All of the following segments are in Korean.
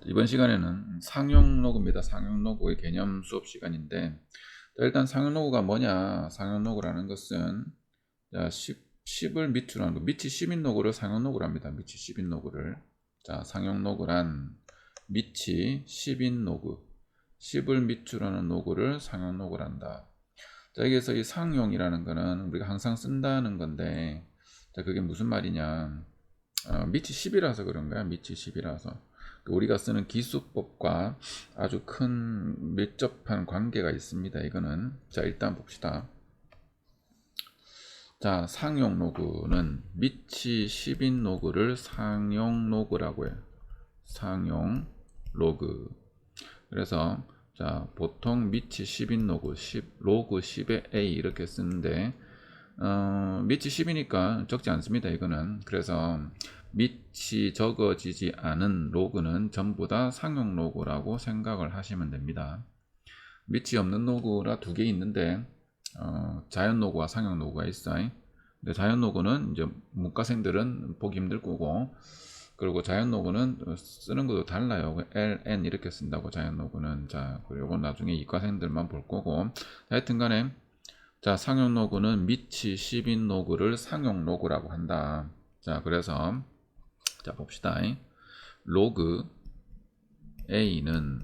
이번 시간에는 상용 로그입니다. 상용 로그의 개념 수업 시간인데, 일단 상용 로그가 뭐냐? 상용 로그라는 것은 10을 밑으로 하는 거, 밑이 10인 로그를 상용 로그를 합니다. 밑이 10인 로그를. 상용 로그란 밑이 10인 로그, 10을 밑으로 하는 로그를 상용 로그를 한다. 여기에서 이 상용이라는 거는 우리가 항상 쓴다는 건데, 그게 무슨 말이냐? 밑이 10이라서 그런 거야. 밑이 10이라서. 우리가 쓰는 기수법과 아주 큰 밀접한 관계가 있습니다. 이거는. 일단 봅시다. 상용 로그는 밑이 10인 로그를 상용 로그라고 해요. 상용 로그. 그래서 보통 밑이 10인 로그, 로그 10의 A 이렇게 쓰는데, 밑이 10이니까 적지 않습니다. 이거는. 그래서 밑이 적어지지 않은 로그는 전부 다 상용 로그라고 생각을 하시면 됩니다. 밑이 없는 로그라 두 개 있는데, 자연 로그와 상용 로그가 있어요. 근데 자연 로그는 이제 문과생들은 보기 힘들 거고, 그리고 자연 로그는 쓰는 것도 달라요. LN 이렇게 쓴다고, 자연 로그는. 그리고 나중에 이과생들만 볼 거고, 하여튼 간에 상용 로그는 밑이 10인 로그를 상용 로그라고 한다. 그래서 봅시다. 로그 A는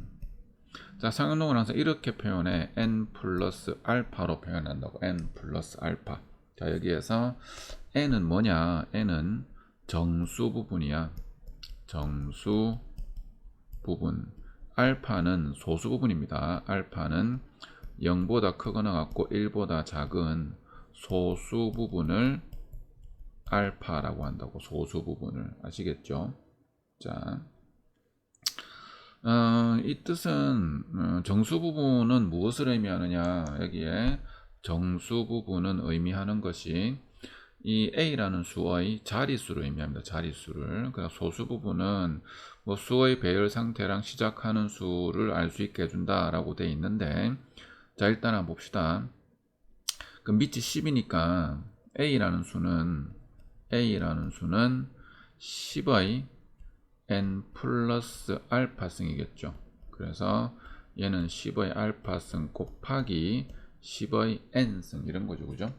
상용 로그는 항상 이렇게 표현해. N 플러스 알파로 표현한다고. N 플러스 알파. 여기에서 N은 뭐냐? N은 정수 부분이야. 정수 부분. 알파는 소수 부분입니다. 알파는 0보다 크거나 같고 1보다 작은 소수 부분을 알파라고 한다고. 소수 부분을. 아시겠죠? 이 뜻은 정수 부분은 무엇을 의미하느냐? 여기에 정수 부분은 의미하는 것이 이 A라는 수의 자리수를 의미합니다. 자리수를. 그러니까 소수 부분은 뭐 수의 배열 상태랑 시작하는 수를 알 수 있게 해준다라고 되어 있는데, 일단 한번 봅시다. 그 밑이 10이니까 A라는 수는 10의 N 플러스 알파승이겠죠. 그래서 얘는 10의 알파승 곱하기 10의 N승 이런 거죠. 그죠?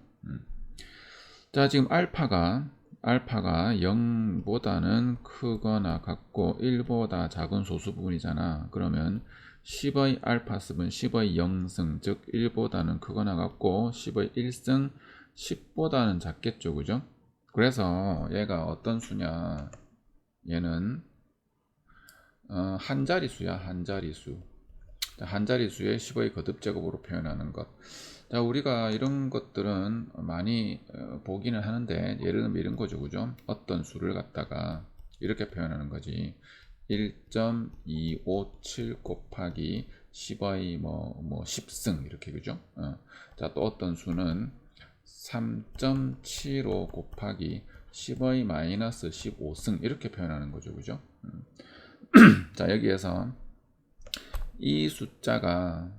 지금 알파가 0보다는 크거나 같고 1보다 작은 소수 부분이잖아. 그러면 10의 알파습은 10의 0승, 즉 1보다는 크거나 같고 10의 1승, 10보다는 작겠죠. 그죠? 그래서 얘가 어떤 수냐? 얘는 한 자리수야. 한 자리수. 한 자리수의 10의 거듭제곱으로 표현하는 것. 우리가 이런 것들은 많이 보기는 하는데, 예를 들면 이런 거죠. 그죠? 어떤 수를 갖다가 이렇게 표현하는 거지. 1.257 곱하기 10의 뭐 10승 이렇게. 그죠? 또 어떤 수는 3.75 곱하기 10의 마이너스 15승 이렇게 표현하는 거죠. 그죠? 여기에서 이 숫자가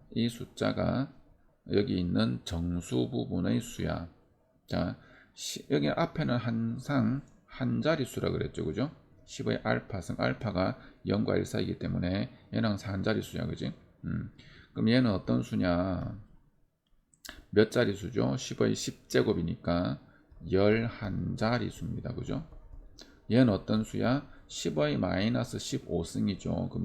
여기 있는 정수 부분의 수야. 여기 앞에는 항상 한 자리수라 그랬죠. 그죠? 10의 알파승, 알파가 0과 1 사이이기 때문에 얘는 항상 한 자리수야. 그지? 그럼 얘는 어떤 수냐? 몇 자리수죠? 10의 10제곱이니까 11자리수입니다. 그죠? 얘는 어떤 수야? 10의 마이너스 15승이죠. 그럼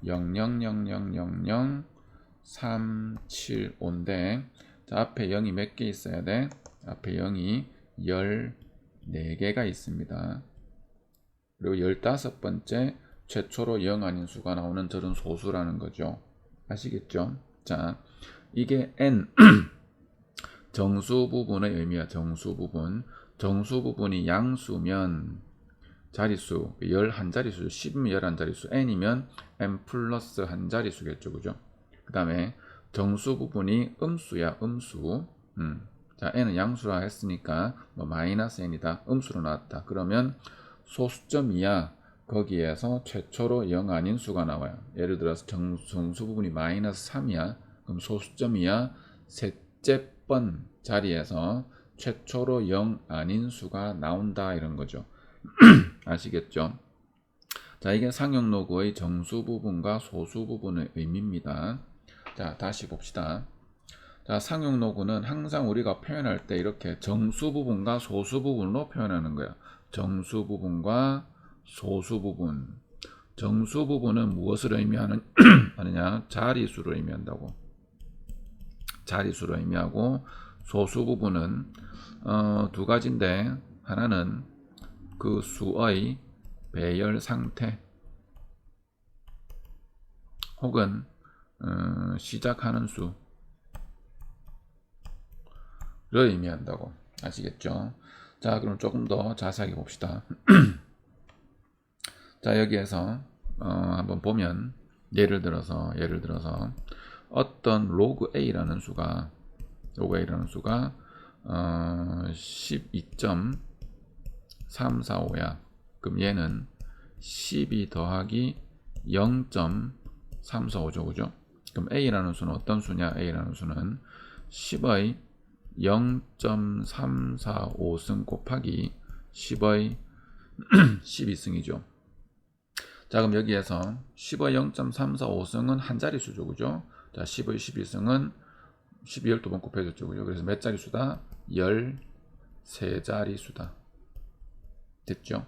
0.00000375인데, 앞에 0이 몇 개 있어야 돼? 앞에 0이 14개가 있습니다. 그리고 15번째 최초로 0 아닌 수가 나오는 저런 소수라는 거죠. 아시겠죠? 이게 N 정수 부분의 의미야. 정수 부분. 정수 부분이 양수면 자리수 11자리수, 10이면 11자리수, n이면 n 플러스 한 자리수겠죠. 그죠? 그 다음에 정수 부분이 음수야. 음수. n은 양수라 했으니까 마이너스 n이다. 음수로 나왔다. 그러면 소수점이야. 거기에서 최초로 0 아닌 수가 나와요. 예를 들어서 정수 부분이 마이너스 3이야. 그럼 소수점이야. 셋째 번 자리에서 최초로 0 아닌 수가 나온다. 이런 거죠. 아시겠죠? 자, 이게 상용 로그의 정수 부분과 소수 부분의 의미입니다. 자, 다시 봅시다. 자, 상용 로그는 항상 우리가 표현할 때 이렇게 정수 부분과 소수 부분으로 표현하는 거야. 정수 부분과 소수 부분. 정수 부분은 무엇을 의미하느냐? 자리수를 의미한다고. 자리수를 의미하고, 소수 부분은 두 가지인데, 하나는 그 수의 배열 상태 혹은 시작하는 수를 의미한다고. 아시겠죠? 자, 그럼 조금 더 자세하게 봅시다. 자, 여기에서 한번 보면 예를 들어서 어떤 로그 A라는 수가 12.345야. 그럼 얘는 12 더하기 0.345죠. 그죠? 그럼 A라는 수는 어떤 수냐? A라는 수는 10의 0.345승 곱하기 10의 12승이죠. 자, 그럼 여기에서 10의 0.345승은 한 자릿수죠. 그죠? 자, 10의 12승은 12 12번 곱해줬죠. 그죠? 그래서 몇 자릿수다? 13자릿수다. 됐죠?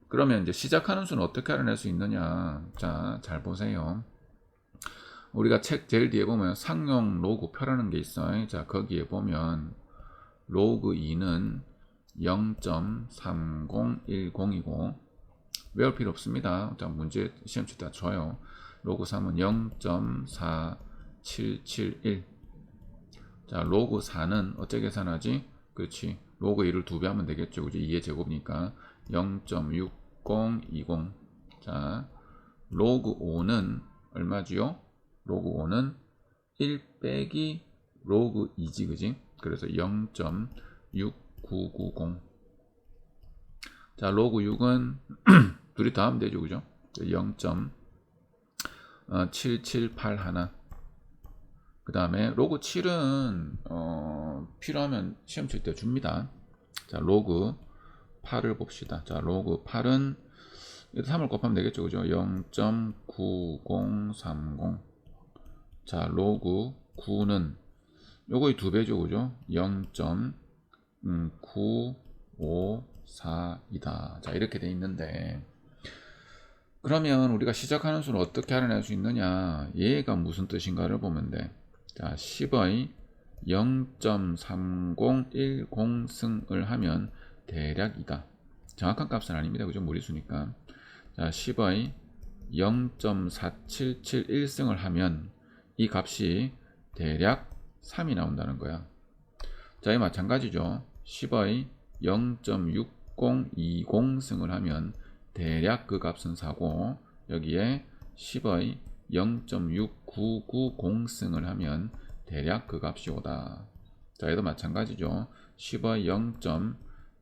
그러면 이제 시작하는 수는 어떻게 알아낼 수 있느냐? 자, 잘 보세요. 우리가 책 제일 뒤에 보면 상용 로그 표라는 게 있어요. 자, 거기에 보면 로그 2는 0.3010이고 외울 필요 없습니다. 자, 문제 시험 칠 때 줘요. 로그 3은 0.4771. 자, 로그 4는 어떻게 계산하지? 그렇지. 로그 2를 2배 하면 되겠죠. 그죠? 2의 제곱이니까 0.6020. 자, 로그 5는 얼마지요? 로그 5는 1 빼기 로그 2지, 그지? 그래서 0.6990. 자, 로그 6은 둘이 더하면 되죠, 그죠? 0.7781. 그 다음에 로그 7은 필요하면 시험 칠 때 줍니다. 자, 로그 8을 봅시다. 자, 로그 8은 3을 곱하면 되겠죠, 그죠? 0.9030. 자, 로그 9는 요거의 2배죠, 그죠? 0.954이다. 자, 이렇게 돼 있는데, 그러면 우리가 시작하는 수를 어떻게 알아낼 수 있느냐? 얘가 무슨 뜻인가를 보면 돼. 자, 10의 0.3010승을 하면 대략 이다. 정확한 값은 아닙니다. 그죠? 무리수니까. 자, 10의 0.4771승을 하면 이 값이 대략 3이 나온다는 거야. 자, 이 마찬가지죠. 10의 0.6020승을 하면 대략 그 값은 4고, 여기에 10의 0.6990승을 하면 대략 그 값이 5다. 자, 얘도 마찬가지죠. 10의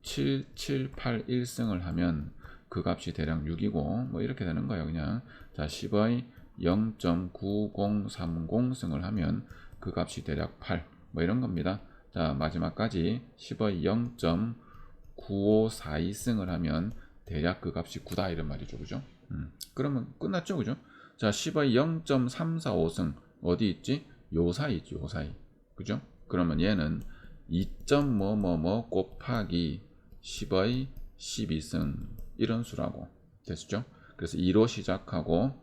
0.7781승을 하면 그 값이 대략 6이고, 뭐 이렇게 되는 거예요, 그냥. 자, 10의 0.9030승을 하면 그 값이 대략 8. 뭐 이런 겁니다. 자, 마지막까지 10의 0.9542승을 하면 대략 그 값이 9다 이런 말이죠. 그죠? 그러면 끝났죠. 그죠? 자, 10의 0.345승 어디 있지? 요 사이 있지. 요 사이. 그죠? 그러면 얘는 2.뭐뭐뭐 곱하기 10의 12승 이런 수라고 됐죠? 그래서 2로 시작하고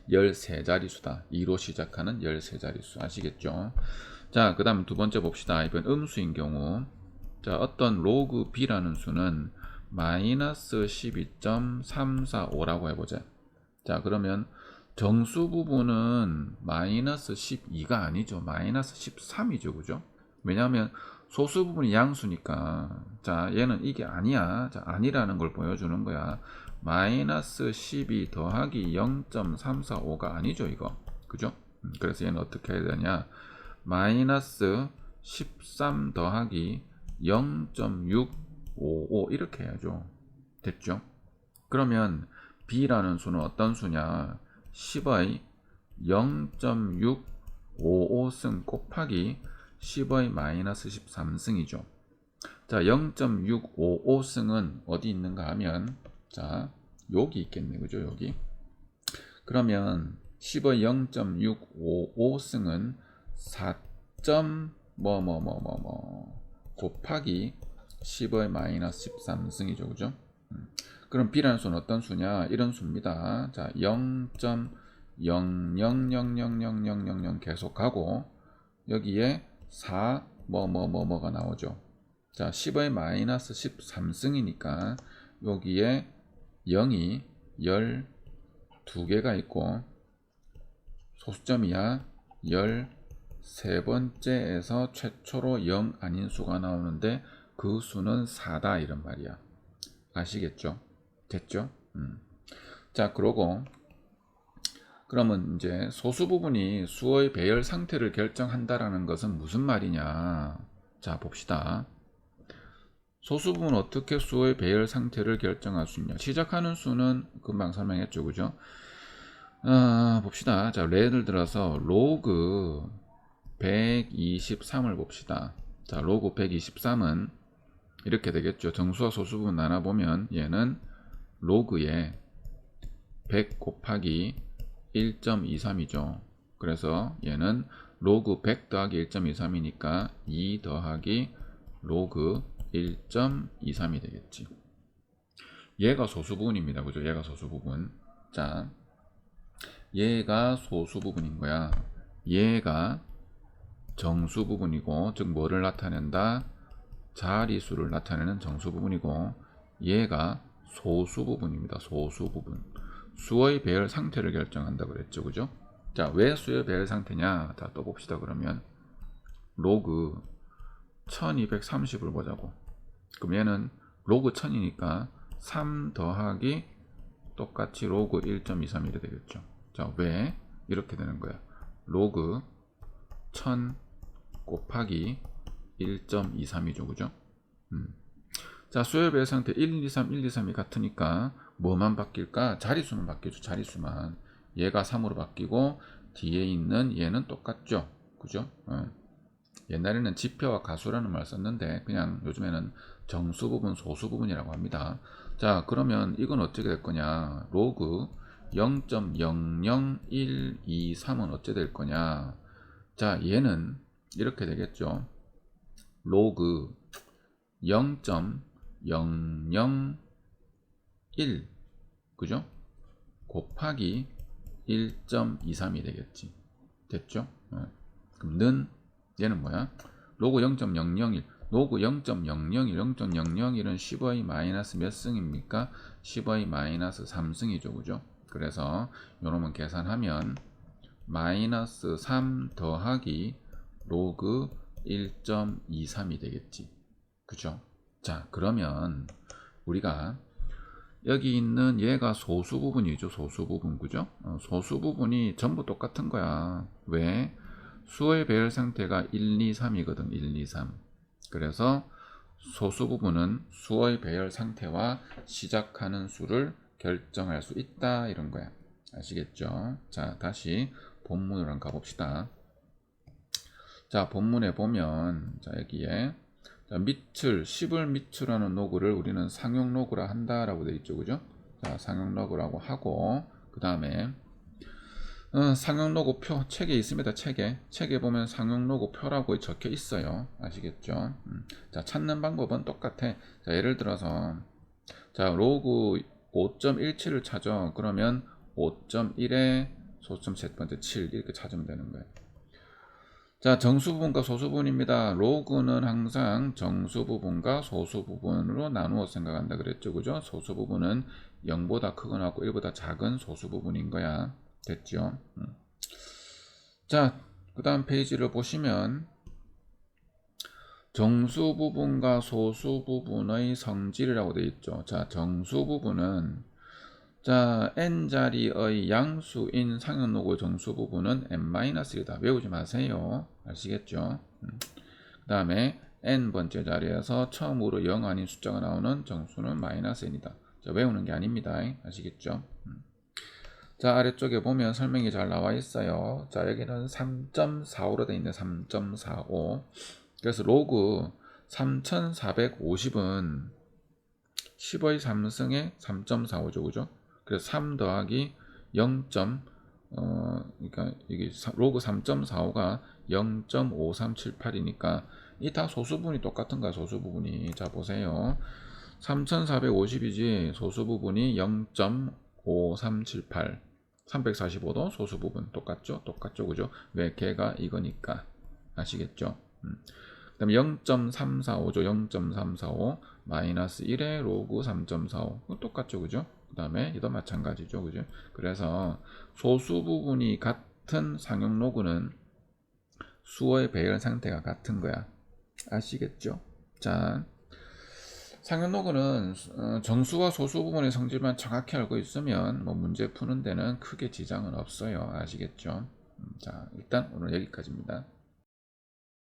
13자리수다. 2로 시작하는 13자리수. 아시겠죠? 자, 그 다음 두 번째 봅시다. 이번 음수인 경우. 자, 어떤 로그 b라는 수는 마이너스 12.345라고 해보자. 자, 그러면 정수 부분은 마이너스 12가 아니죠. 마이너스 13이죠. 그죠? 왜냐하면 소수 부분이 양수니까. 자, 얘는 이게 아니야. 자, 아니라는 걸 보여주는 거야. 마이너스 12 더하기 0.345가 아니죠, 이거. 그죠? 그래서 얘는 어떻게 해야 되냐? 마이너스 13 더하기 0.655 이렇게 해야죠. 됐죠? 그러면 b라는 수는 어떤 수냐? 10의 0.655승 곱하기 10의 마이너스 13승이죠. 자, 0.655승은 어디 있는가 하면, 자, 여기 있겠네. 그죠? 여기. 그러면 10의 0.655승은 4. 곱하기 10의 마이너스 13승이죠. 그죠? 그럼 B라는 수는 어떤 수냐? 이런 수입니다. 자, 0.00000000 계속하고 여기에 4 뭐가 나오죠. 자, 10의 마이너스 13승이니까 여기에 0이 12개가 있고 소수점이야 13번째에서 최초로 0 아닌 수가 나오는데 그 수는 4다 이런 말이야. 아시겠죠? 됐죠? 자, 그러고 그러면 이제 소수 부분이 수의 배열 상태를 결정한다라는 것은 무슨 말이냐? 자, 봅시다. 소수 부분은 어떻게 수의 배열 상태를 결정할 수 있냐? 시작하는 수는 금방 설명했죠, 그죠? 봅시다. 자, 예를 들어서 로그 123을 봅시다. 자, 로그 123은 이렇게 되겠죠. 정수와 소수 부분 나눠보면 얘는 로그에 100 곱하기 1.23이죠. 그래서 얘는 로그 100 더하기 1.23이니까 2 더하기 로그 1.23이 되겠지. 얘가 소수 부분입니다. 그죠? 얘가 소수 부분. 자, 얘가 소수 부분인 거야. 얘가 정수 부분이고, 즉 뭐를 나타낸다? 자리수를 나타내는 정수 부분이고, 얘가 소수 부분입니다. 소수 부분. 수의 배열 상태를 결정한다 그랬죠. 그죠? 자, 왜 수의 배열 상태냐? 자, 또 봅시다. 그러면 로그 1230을 보자고. 그럼 얘는 로그 1000이니까 3 더하기 똑같이 로그 1.23 이렇게 되겠죠. 자, 왜 이렇게 되는 거야? 로그 1000 곱하기 1.23이죠. 그죠? 자, 수의 배열 상태 1, 2, 3, 1, 2, 3이 같으니까 뭐만 바뀔까? 자리수만 바뀌죠. 자리수만. 얘가 3으로 바뀌고 뒤에 있는 얘는 똑같죠. 그죠? 옛날에는 지표와 가수라는 말을 썼는데 그냥 요즘에는 정수 부분, 소수 부분이라고 합니다. 자, 그러면 이건 어떻게 될 거냐? 로그 0.00123은 어째 될 거냐? 자, 얘는 이렇게 되겠죠. 로그 0.001 그죠? 곱하기 1.23이 되겠지. 됐죠? 그럼 는 얘는 뭐야? 로그 0.001 로그 0.001 0.001은 10의 마이너스 몇 승입니까? 10의 마이너스 3승이죠. 그죠? 그래서 요놈은 계산하면 마이너스 3 더하기 로그 1.23이 되겠지. 그죠? 자, 그러면 우리가 여기 있는 얘가 소수 부분이죠. 소수 부분. 그죠? 소수 부분이 전부 똑같은 거야. 왜? 수의 배열 상태가 1, 2, 3이거든. 1, 2, 3. 그래서 소수 부분은 수의 배열 상태와 시작하는 수를 결정할 수 있다. 이런 거야. 아시겠죠? 자, 다시 본문으로 한번 가봅시다. 자, 본문에 보면 자, 여기에 자, 밑을 10을 밑으라는 로그를 우리는 상용 로그라 한다라고 되어 있죠. 그죠? 자, 상용 로그라고 하고 그 다음에 상용 로그 표 책에 있습니다. 책에 보면 상용 로그 표라고 적혀 있어요. 아시겠죠? 자, 찾는 방법은 똑같아. 자, 예를 들어서 자, 로그 5.17을 찾아. 그러면 5.1에 소수점 세 번째 7 이렇게 찾으면 되는 거예요. 자, 정수 부분과 소수 부분입니다. 로그는 항상 정수 부분과 소수 부분으로 나누어 생각한다 그랬죠. 그죠? 소수 부분은 0보다 크거나 하고 1보다 작은 소수 부분인 거야. 됐죠? 자, 그 다음 페이지를 보시면 정수 부분과 소수 부분의 성질이라고 되어 있죠. 자, 정수 부분은 자, n자리의 양수인 상형 로그 정수 부분은 n-1이다. 외우지 마세요. 아시겠죠? 그 다음에 n번째 자리에서 처음으로 0 아닌 숫자가 나오는 정수는 -n이다. 자, 외우는 게 아닙니다. 아시겠죠? 자, 아래쪽에 보면 설명이 잘 나와 있어요. 자, 여기는 3.45로 되어 있네. 3.45. 그래서 로그 3450은 10의 3승에 3.45죠. 그죠? 그래서 3 더하기 0. 그러니까 이게 로그 3.45가 0.5378이니까 이 다 소수분이 똑같은 거야. 소수부분이. 자 보세요. 3450이지 소수부분이 0.5378. 345도 소수부분 똑같죠? 똑같죠. 그죠? 왜 걔가 이거니까. 아시겠죠? 그다음에 0.345죠. 0.345 마이너스 1의 로그 3.45 똑같죠. 그죠? 그 다음에 이도 마찬가지죠. 그죠? 그래서 소수 부분이 같은 상용 로그는 수어의 배열 상태가 같은 거야. 아시겠죠? 자, 상용 로그는 정수와 소수 부분의 성질만 정확히 알고 있으면 뭐 문제 푸는 데는 크게 지장은 없어요. 아시겠죠? 자, 일단 오늘 여기까지입니다.